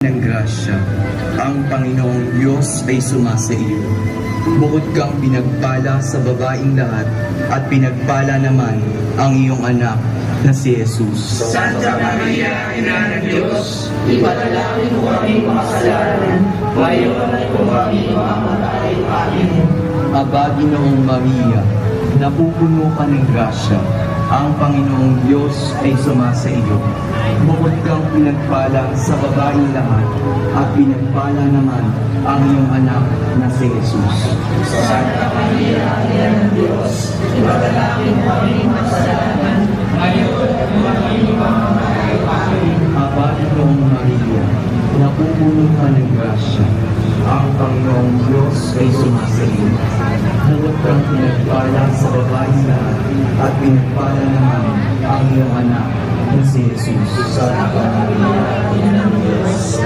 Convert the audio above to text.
ng grasya, ang Panginoong Diyos ay sumasa iyo. Bukod kang pinagpala sa babaeng lahat, at pinagpala naman ang iyong anak na si Jesus. Santa Maria, Ina ng Diyos, ipanalangin mo kami makasalanan, ngayon at kung kami mamamatay. Amen. Aba, Ginoong Maria, napupuno ka ng grasya, ang Panginoong Diyos ay sumasa iyo. Bukod kang pinagpala sa babaeng lahat, at pinagpala naman ang iyong anak na si Jesus. Santa Maria, Ina ng Diyos, ipanalangin mo kami makasalanan, ngayon at kung kami mamamatay. Amen. Aba, Ginoong Maria, napupuno ka ng grasya, ang Panginoong Diyos ay sumasa iyo. Bukod kang pinagpala sa babaeng lahat, at pinagpala naman ang iyong anak na si Jesus. Santa Maria, Ina ng Diyos,